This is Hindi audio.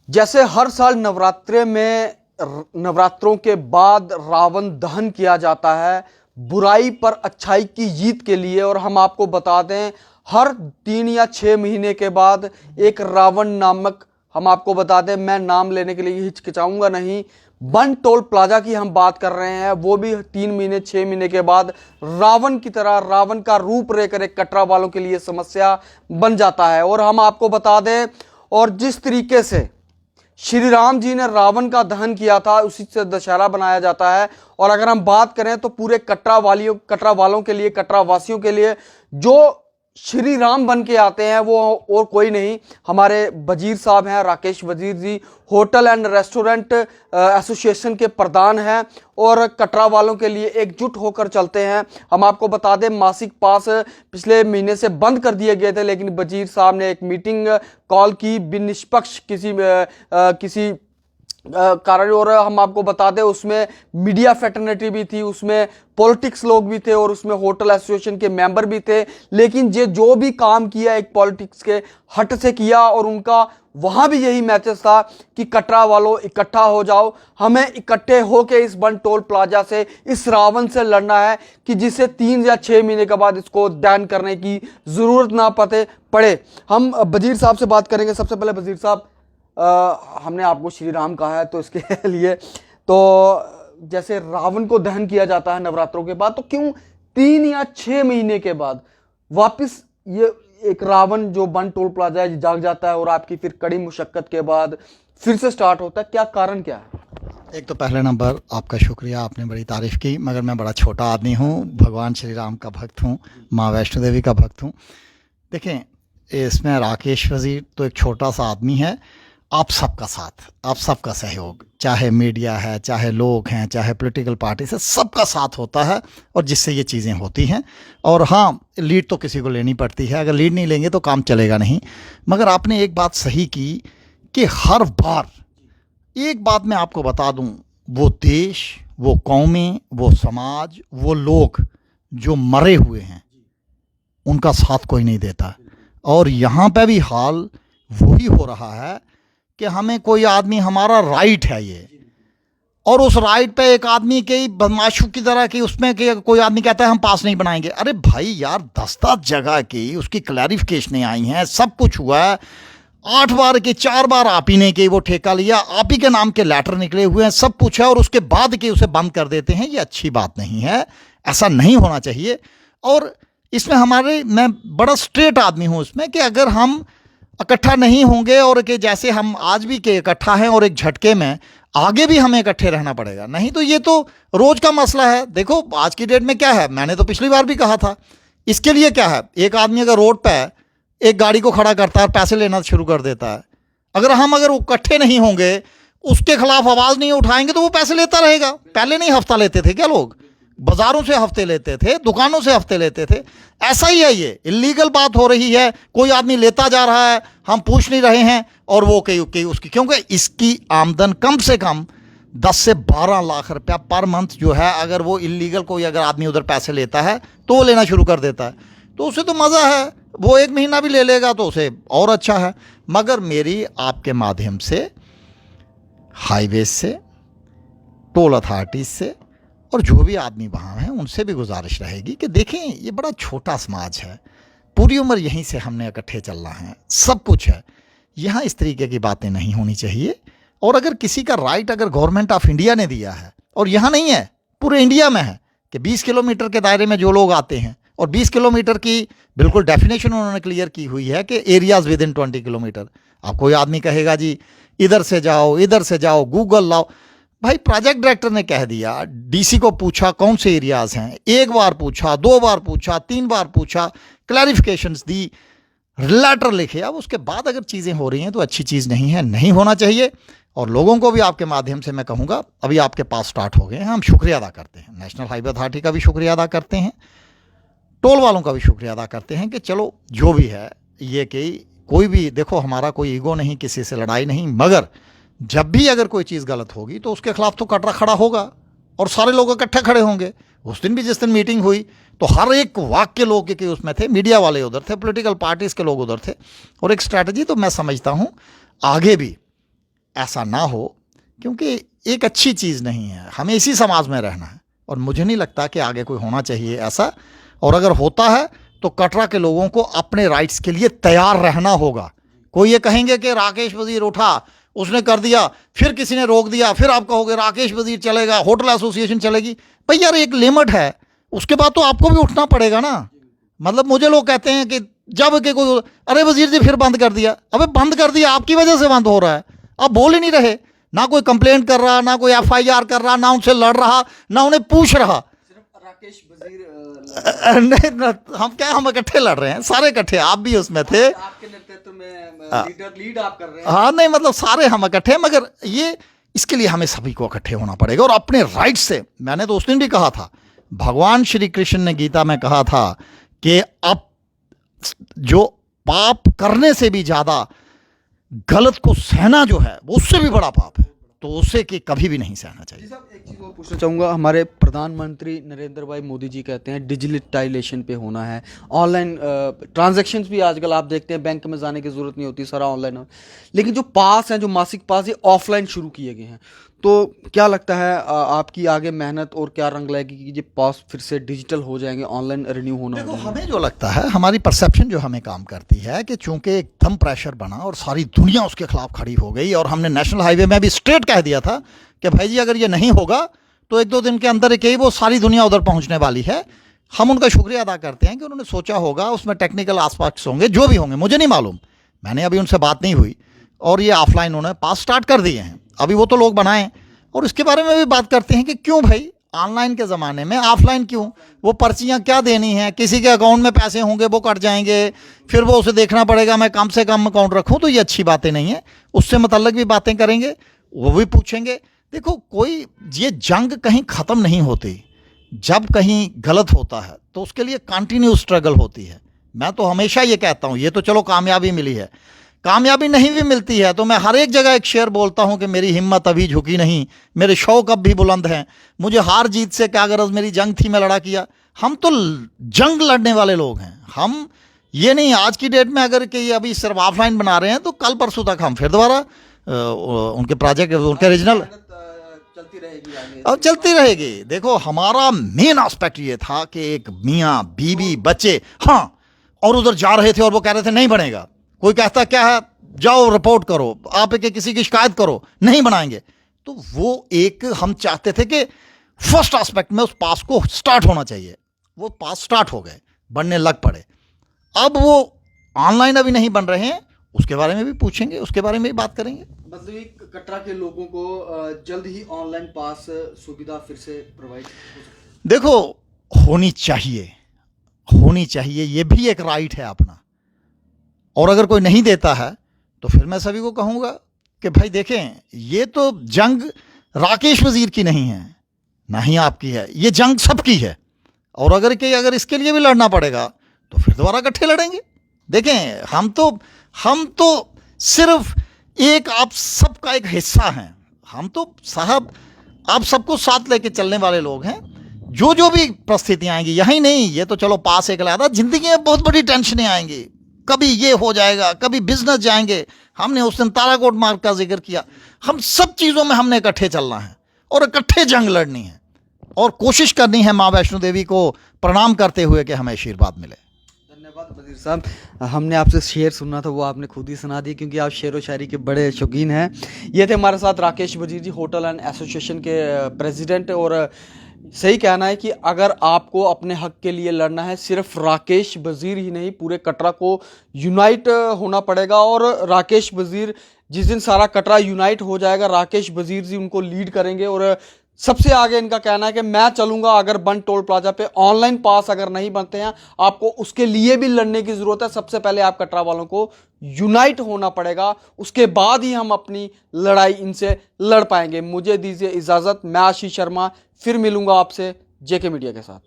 जैसे हर साल नवरात्रे में नवरात्रों के बाद रावण दहन किया जाता है बुराई पर अच्छाई की जीत के लिए। और हम आपको बता दें, हर 3 या 6 महीने के बाद एक रावण नामक, हम आपको बता दें, मैं नाम लेने के लिए हिचकिचाऊंगा नहीं, बन टोल प्लाजा की हम बात कर रहे हैं। वो भी 3 महीने 6 महीने के बाद रावण की तरह, रावण का रूप लेकर एक कटरा वालों के लिए समस्या बन जाता है। और हम आपको बता दें, और जिस तरीके से श्री राम जी ने रावण का दहन किया था उसी से दशहरा बनाया जाता है। और अगर हम बात करें तो पूरे कटरा वालों के लिए, कटरा वासियों के लिए जो श्री राम बन के आते हैं वो और कोई नहीं, हमारे वजीर साहब हैं, राकेश वजीर जी, होटल एंड रेस्टोरेंट एसोसिएशन के प्रधान हैं और कटरा वालों के लिए एकजुट होकर चलते हैं। हम आपको बता दें, मासिक पास पिछले महीने से बंद कर दिए गए थे, लेकिन वजीर साहब ने एक मीटिंग कॉल की निष्पक्ष किसी कारण। और हम आपको बता दें, उसमें मीडिया फैटर्निटी भी थी, उसमें पॉलिटिक्स लोग भी थे और उसमें होटल एसोसिएशन के मेंबर भी थे। लेकिन ये जो भी काम किया एक पॉलिटिक्स के हट से किया और उनका वहां भी यही मैसेज था कि कटरा वालों इकट्ठा हो जाओ, हमें इकट्ठे होकर इस बन टोल प्लाजा से, इस रावण से लड़ना है कि जिसे 3 या 6 महीने के बाद इसको बैन करने की जरूरत ना पड़े। हम वजीर साहब से बात करेंगे। सबसे पहले वजीर साहब, हमने आपको श्री राम कहा है तो इसके लिए, तो जैसे रावण को दहन किया जाता है नवरात्रों के बाद, तो क्यों 3 या 6 महीने के बाद वापस ये एक रावण जो बन टोल प्लाजा है जाग जाता है और आपकी फिर कड़ी मुशक्कत के बाद फिर से स्टार्ट होता है? क्या कारण क्या है? एक तो पहले नंबर आपका शुक्रिया, आपने बड़ी तारीफ़ की, मगर मैं बड़ा छोटा आदमी हूँ, भगवान श्री राम का भक्त हूँ, माँ वैष्णो देवी का भक्त हूँ। देखें, इसमें राकेश वजीर तो एक छोटा सा आदमी है, आप सबका साथ, आप सबका सहयोग, चाहे मीडिया है, चाहे लोग हैं, चाहे पॉलिटिकल पार्टी से, सबका साथ होता है और जिससे ये चीज़ें होती हैं। और हाँ, लीड तो किसी को लेनी पड़ती है, अगर लीड नहीं लेंगे तो काम चलेगा नहीं। मगर आपने एक बात सही की कि हर बार, एक बात मैं आपको बता दूं, वो देश, वो कौमें, वो समाज, वो लोग जो मरे हुए हैं उनका साथ कोई नहीं देता। और यहाँ पे भी हाल वही हो रहा है कि हमें कोई आदमी, हमारा राइट है ये, और उस राइट पे एक आदमी के बदमाशों की तरह की उसमें कि कोई आदमी कहता है हम पास नहीं बनाएंगे। अरे भाई यार, 10 जगह की उसकी क्लैरिफिकेशनें आई हैं, सब कुछ हुआ है, 8 बार के 4 बार आप ही ने कि वो ठेका लिया, आप ही के नाम के लेटर निकले हुए हैं, सब कुछ है, और उसके बाद कि उसे बंद कर देते हैं। ये अच्छी बात नहीं है, ऐसा नहीं होना चाहिए। और इसमें मैं बड़ा स्ट्रेट आदमी हूँ इसमें कि अगर हम इकट्ठा नहीं होंगे और कि जैसे हम आज भी के इकट्ठा हैं और एक झटके में आगे भी हमें इकट्ठे रहना पड़ेगा, नहीं तो ये तो रोज का मसला है। देखो आज की डेट में क्या है, मैंने तो पिछली बार भी कहा था, इसके लिए क्या है, एक आदमी अगर रोड पे एक गाड़ी को खड़ा करता है और पैसे लेना शुरू कर देता है, अगर इकट्ठे नहीं होंगे, उसके खिलाफ आवाज़ नहीं उठाएंगे तो वो पैसे लेता रहेगा। पहले नहीं हफ्ता लेते थे क्या लोग? बाजारों से हफ्ते लेते थे, दुकानों से हफ्ते लेते थे। ऐसा ही है, ये इलीगल बात हो रही है। कोई आदमी लेता जा रहा है, हम पूछ नहीं रहे हैं, और वो कई उसकी, क्योंकि इसकी आमदन कम से कम 10 से 12 लाख रुपया पर मंथ जो है, अगर वो इलीगल कोई अगर आदमी उधर पैसे लेता है तो वो लेना शुरू कर देता है, तो उसे तो मज़ा है, वो 1 महीना भी ले लेगा तो उसे और अच्छा है। मगर मेरी आपके माध्यम से हाईवे से, टोल अथॉरिटीज से और जो भी आदमी वहाँ हैं उनसे भी गुजारिश रहेगी कि देखें, ये बड़ा छोटा समाज है, पूरी उम्र यहीं से हमने इकट्ठे चलना है, सब कुछ है, यहाँ इस तरीके की बातें नहीं होनी चाहिए। और अगर किसी का राइट अगर गवर्नमेंट ऑफ इंडिया ने दिया है, और यहाँ नहीं है, पूरे इंडिया में है, कि 20 किलोमीटर के दायरे में जो लोग आते हैं, और 20 किलोमीटर की बिल्कुल डेफिनेशन उन्होंने क्लियर की हुई है कि एरियाज विद इन 20 किलोमीटर। अब कोई आदमी कहेगा जी इधर से जाओ, गूगल लाओ। भाई प्रोजेक्ट डायरेक्टर ने कह दिया, डीसी को पूछा कौन से एरियाज हैं, 1 बार पूछा, 2 बार पूछा, 3 बार पूछा, क्लैरिफिकेशंस दी, लेटर लिखे। अब उसके बाद अगर चीज़ें हो रही हैं तो अच्छी चीज़ नहीं है, नहीं होना चाहिए। और लोगों को भी आपके माध्यम से मैं कहूँगा, अभी आपके पास स्टार्ट हो गए हैं, हम शुक्रिया अदा करते हैं, नेशनल हाईवे अथॉरिटी का भी शुक्रिया अदा करते हैं, टोल वालों का भी शुक्रिया अदा करते हैं कि चलो जो भी है, ये कि कोई भी, देखो हमारा कोई ईगो नहीं, किसी से लड़ाई नहीं, मगर जब भी अगर कोई चीज़ गलत होगी तो उसके खिलाफ तो कटरा खड़ा होगा और सारे लोग इकट्ठे खड़े होंगे। उस दिन भी जिस दिन मीटिंग हुई तो हर एक वाक के लोग के उसमें थे, मीडिया वाले उधर थे, पॉलिटिकल पार्टीज़ के लोग उधर थे, और एक स्ट्रैटेजी तो मैं समझता हूँ आगे भी ऐसा ना हो, क्योंकि एक अच्छी चीज़ नहीं है। हमें इसी समाज में रहना है और मुझे नहीं लगता कि आगे कोई होना चाहिए ऐसा। और अगर होता है तो कटरा के लोगों को अपने राइट्स के लिए तैयार रहना होगा। कोई ये कहेंगे कि राकेश वजीर उठा, उसने कर दिया, फिर किसी ने रोक दिया, फिर आप कहोगे राकेश वजीर चलेगा, होटल एसोसिएशन चलेगी। भाई यार, एक लिमिट है, उसके बाद तो आपको भी उठना पड़ेगा ना। मतलब मुझे लोग कहते हैं कि जब के कोई, अरे वजीर जी फिर बंद कर दिया। अबे बंद कर दिया, आपकी वजह से बंद हो रहा है। आप बोल ही नहीं रहे, ना कोई कंप्लेंट कर रहा, ना कोई एफआईआर कर रहा, ना उनसे लड़ रहा, ना उन्हें पूछ रहा। राकेश वजीर नहीं, हम इकट्ठे लड़ रहे हैं, सारे इकट्ठे, आप भी उसमें थे, आपके नेतृत्व में लीड आप कर रहे हैं। हाँ, नहीं मतलब सारे हम इकट्ठे, मगर ये इसके लिए हमें सभी को इकट्ठे होना पड़ेगा और अपने राइट से। मैंने तो उस दिन भी कहा था, भगवान श्री कृष्ण ने गीता में कहा था कि अब जो पाप करने से भी ज्यादा गलत को सहना जो है वो उससे भी बड़ा पाप है, तो उससे कि कभी भी नहीं सहना चाहिए। साहब, एक चीज़ और पूछना चाहूँगा। हमारे प्रधानमंत्री नरेंद्र भाई मोदी जी कहते हैं डिजिटलाइजेशन पे होना है, ऑनलाइन ट्रांजैक्शंस भी आजकल आप देखते हैं बैंक में जाने की ज़रूरत नहीं होती, सारा ऑनलाइन। लेकिन जो पास हैं, जो मासिक पास, ये ऑफलाइन शुरू किए गए हैं, तो क्या लगता है आपकी आगे मेहनत और क्या रंग लाएगी कि ये पास फिर से डिजिटल हो जाएंगे, ऑनलाइन रिन्यू होना देखो, होगा? हमें जो लगता है, हमारी परसेप्शन जो हमें काम करती है कि चूंकि एकदम प्रेशर बना और सारी दुनिया उसके खिलाफ खड़ी हो गई, और हमने नेशनल हाईवे में भी स्ट्रेट कह दिया था कि भाई जी अगर ये नहीं होगा तो 1-2 दिन के अंदर ही वो सारी दुनिया उधर पहुंचने वाली है। हम उनका शुक्रिया अदा करते हैं कि उन्होंने सोचा होगा, उसमें टेक्निकल आस्पेक्ट्स होंगे, जो भी होंगे मुझे नहीं मालूम, मैंने अभी उनसे बात नहीं हुई, और ये ऑफलाइन उन्होंने पास स्टार्ट कर दिए हैं। अभी वो तो लोग बनाएं, और इसके बारे में भी बात करते हैं कि क्यों भाई ऑनलाइन के ज़माने में ऑफलाइन क्यों, वो पर्चियाँ क्या देनी है, किसी के अकाउंट में पैसे होंगे वो कट जाएंगे, फिर वो उसे देखना पड़ेगा मैं कम से कम अकाउंट रखूं, तो ये अच्छी बातें नहीं है। उससे मतलब भी बातें करेंगे, वो भी पूछेंगे। देखो, कोई ये जंग कहीं ख़त्म नहीं होती, जब कहीं गलत होता है तो उसके लिए कंटिन्यू स्ट्रगल होती है। मैं तो हमेशा ये कहता हूँ, ये तो चलो कामयाबी मिली है, कामयाबी नहीं भी मिलती है तो मैं हर एक जगह एक शेर बोलता हूं कि मेरी हिम्मत अभी झुकी नहीं, मेरे शौक अब भी बुलंद हैं, मुझे हार जीत से क्या गरज, मेरी जंग थी मैं लड़ा किया। हम तो जंग लड़ने वाले लोग हैं। हम ये नहीं आज की डेट में अगर कि अभी सिर्फ ऑफलाइन बना रहे हैं तो कल परसों तक हम फिर दोबारा उनके प्रोजेक्ट, उनके रीजनल चलती रहेगी आगे, अब चलती रहेगी। देखो, हमारा मेन एस्पेक्ट ये था कि एक मियाँ बीवी बच्चे, हाँ, और उधर जा रहे थे और वो कह रहे थे नहीं बनेगा। कोई कहता क्या है, जाओ रिपोर्ट करो, आप के किसी की शिकायत करो, नहीं बनाएंगे। तो वो एक हम चाहते थे कि फर्स्ट एस्पेक्ट में उस पास को स्टार्ट होना चाहिए, वो पास स्टार्ट हो गए, बनने लग पड़े। अब वो ऑनलाइन अभी नहीं बन रहे हैं, उसके बारे में भी पूछेंगे, उसके बारे में भी बात करेंगे। मतलब कटरा के लोगों को जल्द ही ऑनलाइन पास सुविधा फिर से प्रोवाइड हो सकती है? देखो, होनी चाहिए, होनी चाहिए, ये भी एक राइट है अपना। और अगर कोई नहीं देता है तो फिर मैं सभी को कहूँगा कि भाई देखें, ये तो जंग राकेश वजीर की नहीं है, ना ही आपकी है, ये जंग सबकी है। और अगर इसके लिए भी लड़ना पड़ेगा तो फिर दोबारा इकट्ठे लड़ेंगे। देखें, हम तो सिर्फ एक आप सबका एक हिस्सा हैं। हम तो साहब आप सबको साथ लेके चलने वाले लोग हैं। जो भी परिस्थितियाँ आएंगी, यही नहीं, ये तो चलो पास एक लादा, जिंदगी में बहुत बड़ी टेंशनें आएंगी, कभी ये हो जाएगा, कभी बिजनेस जाएंगे। हमने उस दिन ताराकोट मार्ग का जिक्र किया। हम सब चीज़ों में हमने इकट्ठे चलना है और इकट्ठे जंग लड़नी है और कोशिश करनी है माँ वैष्णो देवी को प्रणाम करते हुए कि हमें आशीर्वाद मिले। धन्यवाद वजीर साहब, हमने आपसे शेर सुनना था, वो आपने खुद ही सुना दी, क्योंकि आप शेर व शायरी के बड़े शौकीन हैं। ये थे हमारे साथ राकेश वजीर जी, होटल एंड एसोसिएशन के प्रेसिडेंट। और सही कहना है कि अगर आपको अपने हक के लिए लड़ना है, सिर्फ राकेश वजीर ही नहीं, पूरे कटरा को यूनाइट होना पड़ेगा। और राकेश वजीर जिस दिन सारा कटरा यूनाइट हो जाएगा, राकेश वजीर जी उनको लीड करेंगे। और सबसे आगे इनका कहना है कि मैं चलूंगा, अगर बन टोल प्लाजा पे ऑनलाइन पास अगर नहीं बनते हैं, आपको उसके लिए भी लड़ने की जरूरत है। सबसे पहले आप कटरा वालों को यूनाइट होना पड़ेगा, उसके बाद ही हम अपनी लड़ाई इनसे लड़ पाएंगे। मुझे दीजिए इजाजत, मैं आशीष शर्मा फिर मिलूंगा आपसे जेके मीडिया के साथ।